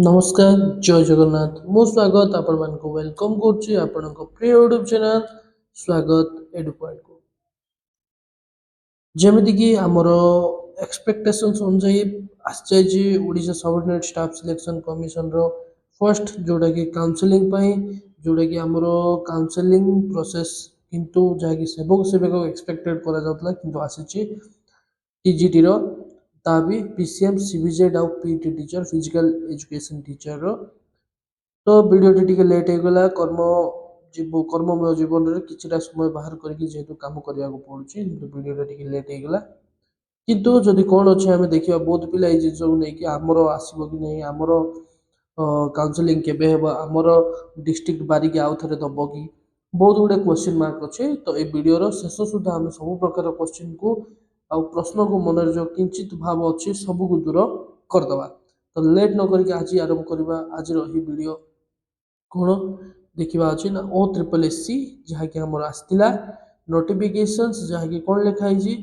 नमस्कार जय जगन्नाथ मु स्वागत आपण मानक वेलकम करछि आपनक प्रिय यूट्यूब चैनल स्वागत एडु पॉइंट को जेमिति कि हमरो एक्सपेक्टेशंस अनुसार आश्चर्य जी Odisha subordinate staff selection commission रो फर्स्ट जोडा कि काउंसलिंग पई जोडा कि हमरो काउंसलिंग प्रोसेस किंतु जाकि सेवक सेवक एक्सपेक्टेड करा जातला किंतु आसीछि टीजीटी रो ताबी पीसीएम सीबीजेड आउ PT teacher physical education teacher रो तो भिडियोटी टिके लेट हो गला कर्ममय जीवन रे किछिटा समय बाहर करके जेहेतु काम करिया को पडुची भिडियोटा टिके लेट हो गला किंतु जदि कोन अछि हमें देखिबा बहुत पिला ए जिंस नै कि हमरो आसीबो कि नै हमरो काउंसलिंग केबे हेबा हमरो डिस्ट्रिक्ट बारी के आउ थरे दबो कि बहुत गुडे क्वेश्चन मार्क अछि तो ए वीडियो रो शेष सुधा हम सब प्रकार क्वेश्चन को आ प्रश्न को मन रे जो किंचित भाव अछि सब को दूर कर दबा तो लेट न करके आज आरंभ करबा आज रो ही वीडियो कोण देखिबा अछि ना ओ ट्रिपल एससी जहा कि हमर आस्तिला नोटिफिकेशंस जहा कि कोन लिखा हिजी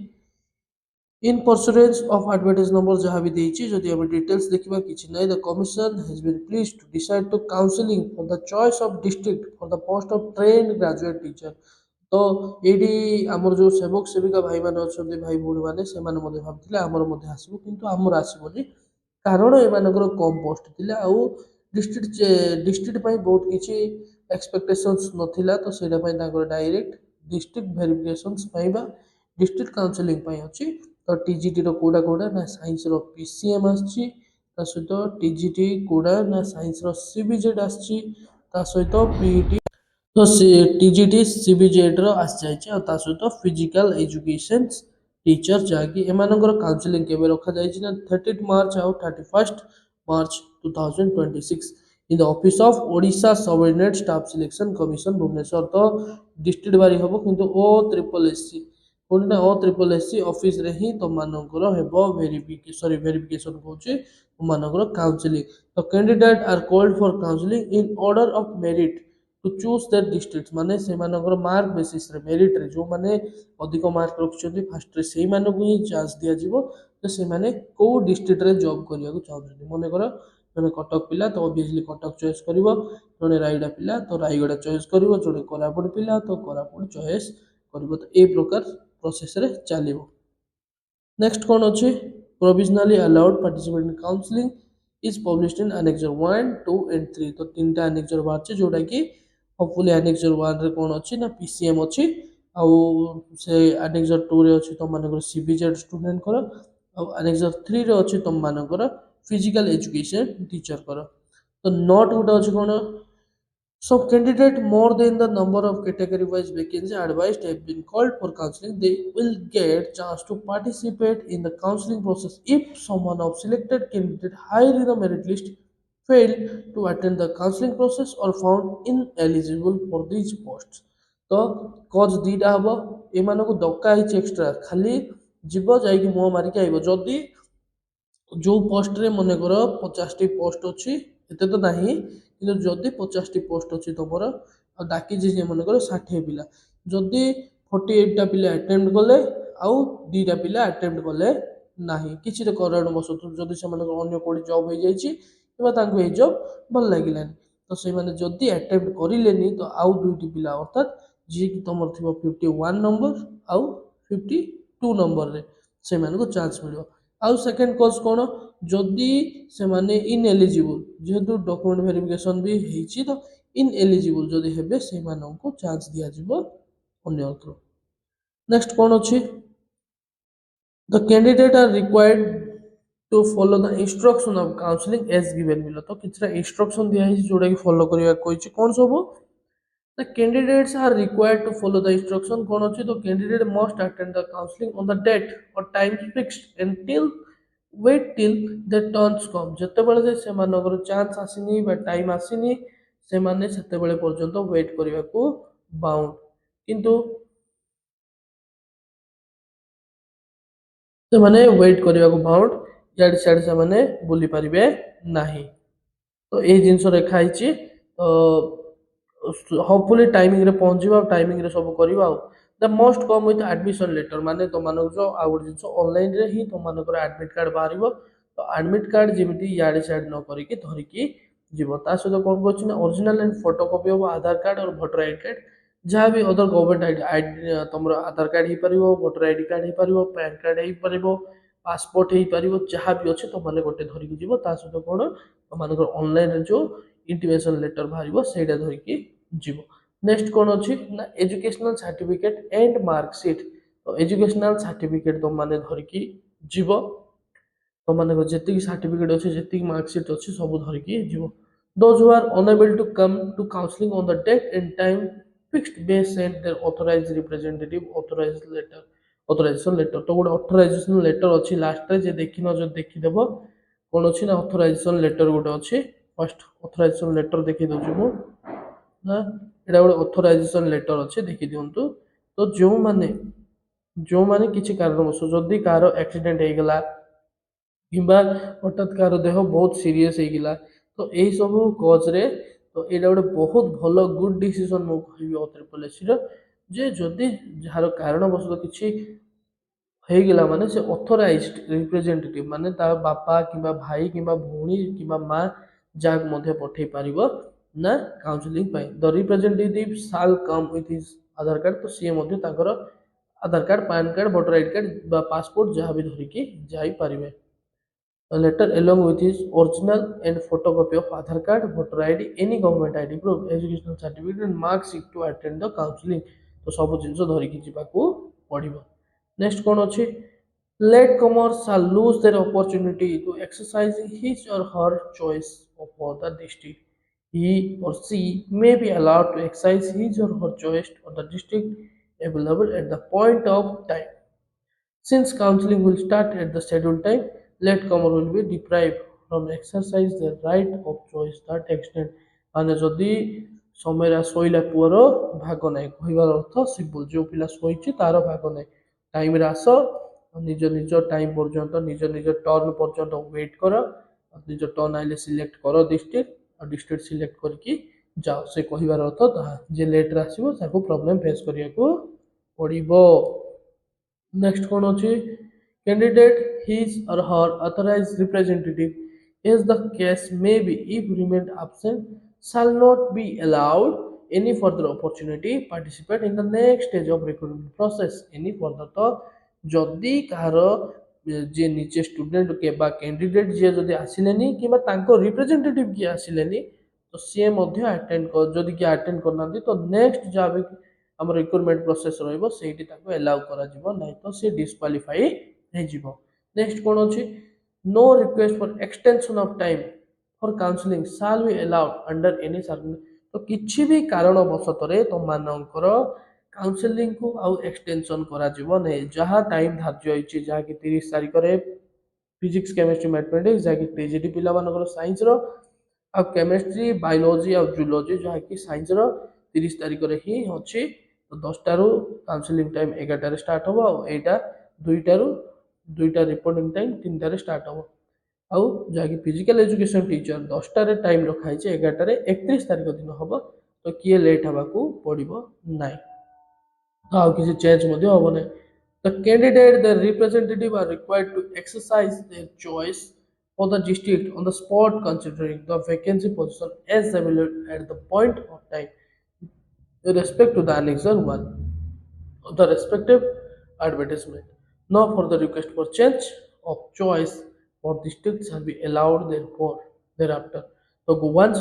in pursuance of advertise number जहाँ भी देइछि जदि हम डिटेल्स देखिबा किछि नै the commission has been pleased to decide to counselling for the choice of district for the post of train graduate teacher तो एडी हमर जो सेवक सेविका भाई माने अछन्ते भाई भौणी माने से माने मध्ये भाबथिले हमर मध्ये आसीबो किंतु हमर आसीबोनी कारण एमानकर कम पोस्ट थिला आ डिस्ट्रिक्ट पई बहुत किछि एक्सपेक्टेशंस नथिला तो सेटा पई ताकर डायरेक्ट डिस्ट्रिक्ट वेरिफिकेशंस पई बा डिस्ट्रिक्ट काउंसलिंग पई अछि तो टीजीटी रो कोडा कोडा ना साइंस रो पीसीएम आछि ता सहित टीजीटी कोडा ना साइंस रो सीबीजेड आछि ता सहित पीईटी तो टीजीटी सीबीजेड रो आस जायछि आ ता सहित फिजिकल एजुकेशन टीचर जाकि एमानकर काउंसलिंग केबे रखा जायछि ना 30 मार्च और 31 March 2026 in the office of Odisha subordinate staff selection commission Bhubaneswar तो डिस्ट्रिक्ट बारी हबो किंतु ओ ट्रिपल एससी कोन ना ओ ट्रिपल एससी ऑफिस रे ही तो मानकर हेबो वेरिफिकेशन कहउछि मानकर काउंसलिंग तो candidate are called for counselling in order of merit to choose that district माने से मानकर मार्क बेसिस रे मेरिट रे जो माने अधिक मार्क रखछन्ती फर्स्ट रे सेही माने को ही चांस दिया जिवो तो से माने को डिस्ट्रिक्ट रे जॉब करिया को चाहछन्ती मने कर जने कटक पिला तो ऑब्वियसली कटक चॉइस करिवो जने रायगड़ा पिला तो रायगड़ा चॉइस करिवो जने कोरापुट पिला तो कोरापुट चॉइस करिवो तो ए प्रकार प्रोसेस रे चलिवो नेक्स्ट कोन अछि provisionally allowed participate in counselling is published in annexure 1 2 and 3 तो तीनटा एनेक्सर बार छै जोटा कि होपफुली एनेक्सर 1 रे कोन अछि ना पीसीएम अछि आ से एनेक्सर 2 रे अछि तो मानकर सीबीजेड स्टूडेंट कर आ एनेक्सर 3 रे अछि तो मानकर फिजिकल एजुकेशन टीचर कर तो नोट गुटा अछि कोन so candidate more than the number of category wise vacancy advised have been called for counseling. They will get chance to participate in the counseling process if someone of selected candidate higher in the merit list failed to attend the counseling process or found ineligible for these posts. तो कज दीटा हबो एमानकु दक्का hitch extra खाली जीव जाइकी मुह मारिकी आइबो जदी जो post रे मन कर 50 टी पोस्ट अछि एते तो नाही किंतु जदी 50 टी पोस्ट अछि तमर आ डाकी जे मन कर 60 पिला जदी 48 टा पिला अटेम्प्ट गले आउ दीटा पिला अटेम्प्ट गले नाही किछि रे कारण बसतु जदी से मन अन्य कोडी जॉब होई जाईछि एबा तांको ए जॉब भल लागिलानी तो से माने जदी अटेम्प्ट करिलेनी तो आउ दुईटी पिला अर्थात जे कि तमर थिबो 51 नंबर आउ 52 नंबर रे से मानको चांस मिलियो आउ सेकंड कॉज कोन जदी से माने इनएलिजिबल जेहेतु डॉक्यूमेंट वेरिफिकेशन भी हेछि तो इनएलिजिबल जदी हेबे से मानको चांस दिया जिवो अन्य अथरो नेक्स्ट कोन अछि the candidate are required to follow the instruction of counselling as given मिलो तो किछरा इंस्ट्रक्शन दिया है जोडा कि फॉलो करिया कोइछि कोन सब the candidates are required to follow the instruction कोन अछि तो candidate must attend the counseling on the date or time fixed until wait till the turns come जते बेले जे से मानकर चांस आसीनी बा टाइम आसीनी से माने सेते बेले पर्यंत वेट करिया को बाउंड किंतु से माने वेट करिया को बाउंड याडी साइड से माने बुली परिबे नाही तो ए जिंस रेखा हिची होपफुली टाइमिंग रे पहुंचीबा टाइमिंग रे सब करबा the must come with admission letter माने तो मानको जो आ गुड जिंस ऑनलाइन रे ही तो मानको एडमिट कार्ड बाहरिबो तो आडमिट कार्ड जमी इे सियाड़े न करके धरिकी जीव ता सहित कौन कर original and photocopy of Aadhaar card और भोटर आईडी कार्ड जहाँ भी अदर गवर्नमेंट आईडी तुम आधार कार्ड हो पार भोटर आईडी कार्ड हो पार पैन कार्ड हो पार पासपोर्ट हो पार जहाँ भी अच्छे तुमने गोटे धरिकी जीव ता सहित कौन तुम ऑनलाइन जो इंटीमेशन लेटर बाहर से धरिकी जीव नेक्स्ट कौन अच्छी ना एजुकेशनल सर्टिफिकेट एंड मार्कशीट तो एजुकेशनल सर्टिफिकेट तुमने धरिकी जीव तुम जी सर्टिफिकेट अच्छे जी मार्कशीट अच्छी सब धरिकी जीव those who are unable to come to counseling on the date and time fixed may send their authorized representative authorization letter तो गोटे authorization letter अच्छी लास्ट रे जे देखिन जो देखिदेव कौन अच्छी ना authorization letter गोटे अच्छी फर्स्ट authorization letter देखी दउछु मु ना एटा गोटे authorization letter अच्छी देखि दियंतु तो जो माने किछि कारणवश जदि कार एक्सीडेंट हो गला किंबा हठात कार देह बहुत सीरियस हो गला तो यही सब कज रे तो यहाँ गोटे बहुत भल गुड डिसीजन मु कहि अथर पॉलिसी जे जदि जार कारणवश किछि हो गला माने से ऑथराइज्ड रिप्रेजेंटेटिव माने ता बापा किंबा भाई किंबा भौणी किंबा माँ जाक मध्य पठे पारिबो ना काउंसलिंग पाई the representative shall come with his Aadhaar card तो सी मध्य ताकर Aadhaar card PAN card voter ID card बा पासपोर्ट जहाँ भी धरिकी जाई पारिबे a letter along with his original and photocopy of Aadhaar card, voter ID, any government ID proof, educational certificate and mark sheet to attend the counseling. तो सब जिनस धरिकी जीवाकू पड़िबो next कौन अच्छी latecomer shall lose their opportunity to exercise his or her choice of the district he or she may be allowed to exercise his or her choice of the district available at the point of time since counseling will start at the scheduled time latecomer will be deprived from exercise their right of choice that extent ମାନେ ଯଦି ସମୟରେ ଶୋଇଲା ପୁଅର ଭାଗ ନାହିଁ କହିବାର ଅର୍ଥ simple ଯେଉଁ ପିଲା ଶୋଇଛି ତାର ଭାଗ ନାହିଁ ଟାଇମରେ ଆସ ନିଜ ନିଜ ଟାଇମ ପର୍ଯ୍ୟନ୍ତ ନିଜ ନିଜ ଟର୍ନ ପର୍ଯ୍ୟନ୍ତ ୱେଟ୍ କର ନିଜ ଟର୍ନ ଆଇଲେ ସିଲେକ୍ଟ କର ଡିଷ୍ଟ୍ରିକ୍ଟ ଆଉ ଡିଷ୍ଟ୍ରିକ୍ଟ ସିଲେକ୍ଟ କରିକି ଯାଅ ସେ କହିବାର ଅର୍ଥ ତାହା ଯେ ଲେଟ୍ରେ ଆସିବ ତାକୁ ପ୍ରୋବ୍ଲେମ ଫେସ୍ କରିବାକୁ ପଡ଼ିବ नेक्स्ट कौन अच्छी कैंडिडेट हिज और हर authorized representative as the case may be if remained absent shall not be allowed any further opportunity participate in the next stage of recruitment process any further तो जदि कहार जे निजे student के बा candidate जे जदि आसिलेनी किबा तांको representative किए आसिलेनी तो सी मध्य अटेंड कर जदि किए अटेंड करना तो नेक्स्ट जहाँ भी आम रिक्रुटमेंट प्रोसेस रहिबो सेठी ताको अलाउ करा जिवो नै तो से डिस्क्वालिफाई हे जिवो नेक्स्ट कोन अछि no request for extension of time for counselling shall be allowed under any circumstance तो किछि भी कारण वशत रे तो मानकर काउंसलिंग को आउ एक्सटेंशन करा जिवो नै जहा टाइम धार्य होइछि जहा कि 30 तारिख रे फिजिक्स केमिस्ट्री मैथमेटिक्स जहा कि टीजीटी पिला मानकर साइंस रो आ केमिस्ट्री बायोलॉजी आ जूलॉजी जहा कि साइंस रो 30 तारिख रे ही अछि तो 10 काउंसलिंग टाइम 11 स्टार्ट हम आईटा 2 रिपोर्टिंग टाइम 3 स्टार्ट हम आउ जहाँकि फिजिकल एजुकेशन टीचर 10 टाइम रखाई 11 31 तारिख दिन हम तो किए लेट हवा पड़ो ना आउ किसी चेंज हम ना the candidate the representative are required to exercise their choice for the district on the spot considering the vacancy position as available at the point of time with respect to the annexure 1 of the respective advertisement. No further request for change of choice for district shall be allowed therefore thereafter. तो once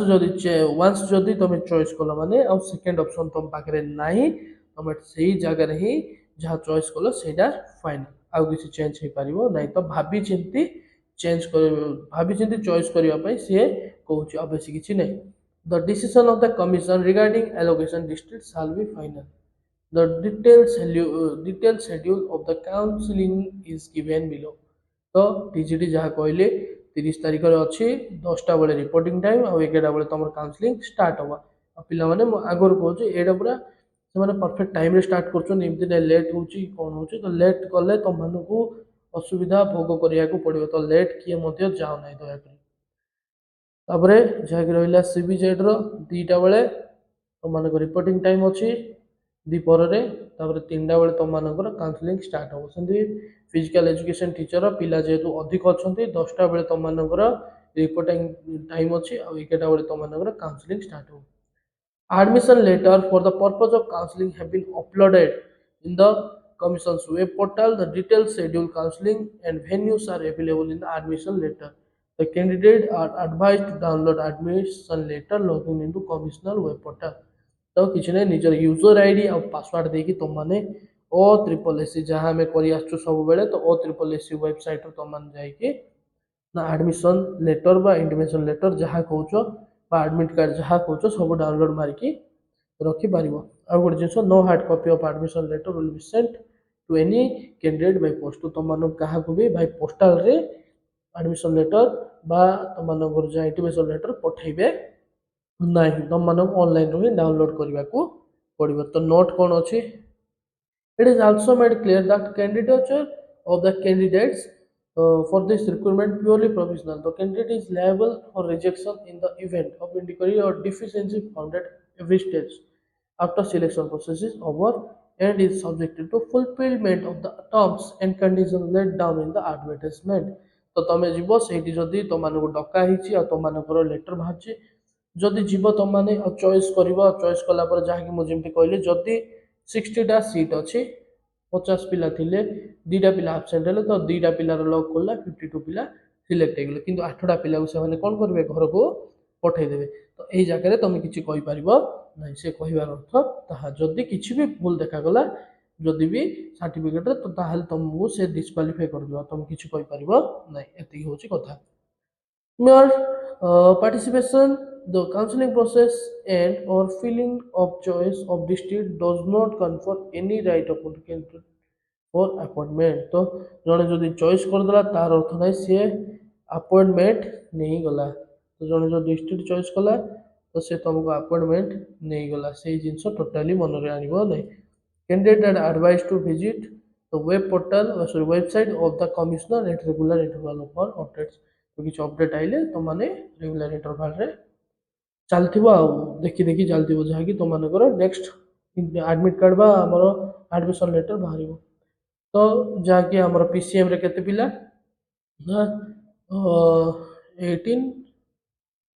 जदि तुम choice कल माने आ second option तुम पाखरे नाही तुम सही जगह ही जहाँ चॉइस कल सेटा फाइनल आउ किसी चेंज हो पारिबो नाही तो भाबी चिंती चेंज कर भाबी चिंती चॉइस करिया पई से कहूची अब बेसी किछि नाही The decision of the commission regarding allocation district shall be final. The detailed schedule of the counseling is given below. तो टीजीटी जहाँ कहले 30 तारिख रे अछि 10टा बेले रिपोर्टिंग टाइम आ 11टा बेले तमर काउंसलिंग स्टार्ट होबा आ पिला माने आगर कहूछ एडा पूरा से माने परफेक्ट टाइम रे स्टार्ट करछन एमती नै लेट होची कोन होची तो लेट करले तुम मानकू असुविधा भोग करिया को पड़िबो तो लेट किए मध्य जाओ नै दया करी तापरे जहाँकि रहा सीबीजेड रो 2टा बेले तुम मान रिपोर्टिंग टाइम अच्छी द्विपहर तापर 3टा बेले तुम मानकर काउंसलिंग स्टार्ट हो सेमती फिजिकल एजुकेशन टीचर पिला जेहेतु अधिक अच्छा 10टा बेले तुम मानकर रिपोर्टिंग टाइम अच्छी और 11टा बेले तुम मानकर काउंसलिंग स्टार्ट हो admission letter for the purpose of counseling have been uploaded in the commission's web portal. The detailed schedule counseling and venues are available in the admission letter. The candidates are advised to download admission letter logging into commissioner web portal. तो किसी ने निजर user ID और password देकी तुम माने ओ triple S जहाँ आम कर सब बेले तो ओ ट्रिपल एस वेबसाइट तुम मैंने जाकि ना एडमिशन लेटर बा इंटिमेशन लेटर जहाँ कौच बा एडमिट कार्ड जहाँ कौच सब डाउनलोड मारिकी रखिपर आउ गोटे जिन no hard copy of admission letter will be sent to any candidate by post तो तुम मान क्या भी बाय पोस्टाल रे एडमिशन लेटर बा तुम मान जो इंटिमेशन लेटर पठेबे ना तुम मान ऑनलाइन ही डाउनलोड करने को पड़ो तो नोट कौन अच्छी it is also made clear that candidature of the candidates for this requirement purely provisional. The candidate is liable for rejection in the event of inquiry or deficiency found at every stage after selection process is over and is subjected to fulfillment of the terms and conditions laid down in the advertisement. तो तुम जीव से तुम डका हो तुम मान letter बाहर जदि जीव तुम मैंने चॉइस कर चॉइस कलापर जहाँकि मुझे कहली जदि 60टा सीट अच्छी 50 पिला थिले 2टा पिला आबसेंट हेले तो 2टा पिलार लॉक खोला 52 पिला सिलेक्ट हो गले किंतु 8टा पिला को से कौन करेंगे घर को पठे देवे तो यही जगह तुम किसी कहीपर ना से कहबार अर्थ ताहा जदि किसी भी भूल देखागला जदि भी सर्टिफिकेट तो ताहले तुमको से डिस्क्वालिफाई कर दियो तुम किसी कहीपर ना एति होची कथा mere participation the counseling process and or feeling of choice of district does not confer any right of candidate for appointment तो जड़े जदि चॉइस करदेला तार अर्थ ना सी अपॉइंटमेंट नहीं गला तो जड़े जो डिस्ट्रिक्ट चॉइस कला तो से तुमको अपॉइंटमेंट नहीं गला से जिनस टोटाली मन रे आनिबो नहीं candidate are advise to visit the web portal sorry website of the commissioner at regular interval for updates तो किसी अपडेट आइले तुम मैंने रेगुलर इंटरवल रे चलती देखी देखी चलती जहाँकि तुम मानकर नेक्स्ट एडमिट कार्ड बा आमर एडमिशन लेटर बाहर तो जहाँकि आमर पीसीएम रे केते पिला ना 18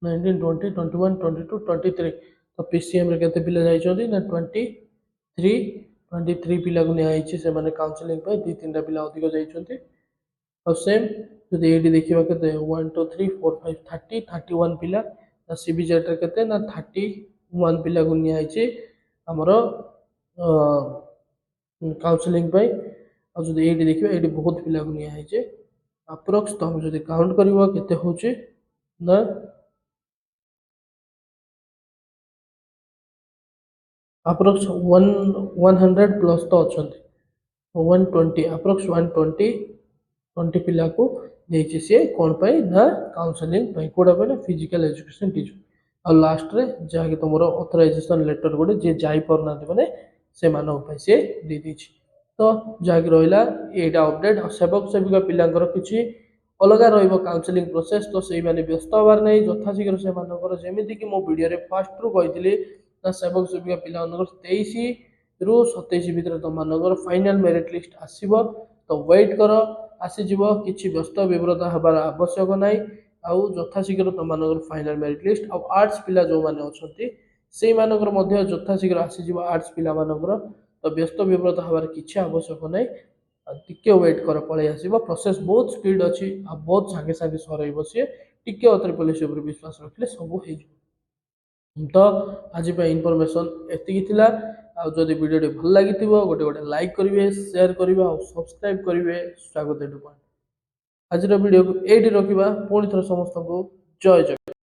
19 20 21 22 23 तो पीसीएम रे केते पिला जाइछोदी ना 23 पिला को निया से माने काउंसलिंग पे 2-3टा पिला अधिक जाइछोंती और सेम जब ये देखा के 1 2 3 4 5 30 31 पिला सीबीजेट के ना 31 पिला को निया आमर काउंसलिंग और जो ये देखिए ये बहुत पिला को निया अप्रोक्स तुम जो काउंट कर केते होचे ना अप्रोक्स 100 प्लस तो अच्छा 120 अप्रोक्स 120 पिला को नहीं सी कौन पाई ना काउंसलिंग कौटा पे फिजिकल एजुकेशन टीचर और लास्ट रे जहाँकि तुम ऑथराइजेशन लेटर गोटे जी जापर ना मैंने से सी दे तो जहाँकि रहा यहाँ अपडेट और सेवक सेविका पिलांकर किसी अलग काउंसलिंग प्रोसेस तो से व्यस्त हबार नहीं यथाशीघ्र से जमीक मो वीडियो फास्ट रू कही ना सेवक सेविका पिला 23 ରୁ 27 भितर तुम मानकर फाइनल मेरिट लिस्ट आसो तो वेट कर आसीज किसी व्यस्त विव्रत हबार आवश्यक ना आउ यथाशीघ्र तुम मानकर फाइनल मेरिट लिस्ट आउ आर्ट्स पिला जो मैंने अच्छा से यथाशीघ्र आसीज आर्ट्स पिला मानकर तो व्यस्त विव्रत हबार किसी आवश्यक ना टिके वेट कर पलि आसो प्रोसेस बहुत स्पीड अच्छी बहुत सागे सागे सर सी टिके अतर पुलिस विश्वास रखिले सब हो तो आज इनफॉरमेशन एति जदि वीडियो भल लगी गोटे गोटे लाइक करेंगे शेयर करेंगे और सब्सक्राइब करेंगे स्वागत आज वीडियो को ये रखा पुणी थर समस्त को जय जय।